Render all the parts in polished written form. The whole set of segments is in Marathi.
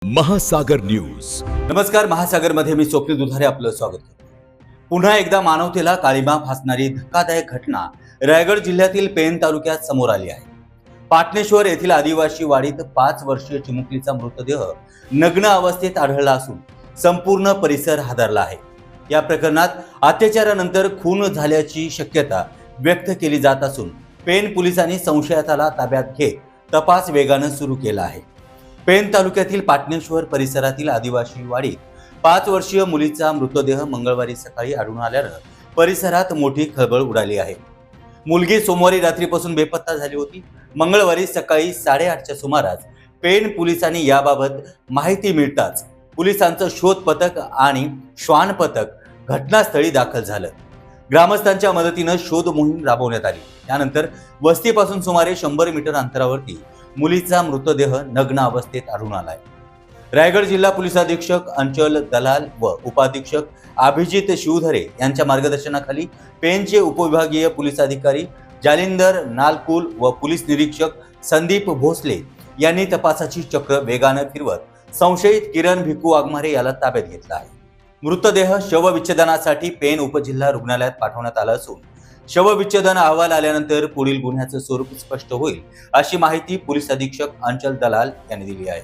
महासागर न्यूज. नमस्कार. महासागरमध्ये मी स्वप्नील दुधारे आपलं स्वागत करतो. पुन्हा एकदा मानवतेला काळिमा फासणारी धक्कादायक घटना रायगड जिल्ह्यातील पेण तालुक्यात समोर आली आहे. पाटणेश्वर येथील आदिवासी वाडीत 5 वर्षीय चिमुकलीचा मृतदेह नग्न अवस्थेत आढळला असून संपूर्ण परिसर हादरला आहे. या प्रकरणात अत्याचारानंतर खून झाल्याची शक्यता व्यक्त केली जात असून पेण पोलिसांनी संशयिताला ताब्यात घेत तपास वेगानं सुरू केला आहे. पेण तालुक्यातील पाटणेश्वर परिसरातील आदिवासी वाडीत 5 वर्षीय मुलीचा मृतदेह मंगळवारी सकाळी आढळून आल्यानं परिसरात मोठी खळबळ उडाली आहे. मुलगी सोमवारी रात्रीपासून बेपत्ता झाली होती. मंगळवारी सकाळी 8:30च्या सुमारास पेण पोलिसांनी याबाबत माहिती मिळताच पोलिसांचं शोध पथक आणि श्वान पथक घटनास्थळी दाखल झालं. ग्रामस्थांच्या मदतीनं शोध मोहीम राबवण्यात आली. त्यानंतर वस्तीपासून सुमारे 100 मीटर अंतरावरती मुलीचा मृतदेह नग्न अवस्थेत आढळून आलाय. रायगड जिल्हा पोलीस अधीक्षक अंचल दलाल व उपाधीक्षक अभिजित शिवधरे यांच्या मार्गदर्शनाखाली पेणचे उपविभागीय पोलीस अधिकारी जालिंदर नालकुल व पोलीस निरीक्षक संदीप भोसले यांनी तपासाची चक्र वेगानं फिरवत संशयित किरण भिकू वाघमारे याला ताब्यात घेतला आहे. मृतदेह शवविच्छेदनासाठी पेण उपजिल्हा रुग्णालयात पाठवण्यात आला असून शवविच्छेदन अहवाल आल्यानंतर पुढील गुन्ह्याचं स्वरूप स्पष्ट होईल अशी माहिती पोलीस अधीक्षक अंचल दलाल यांनी दिली आहे.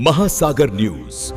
महासागर न्यूज.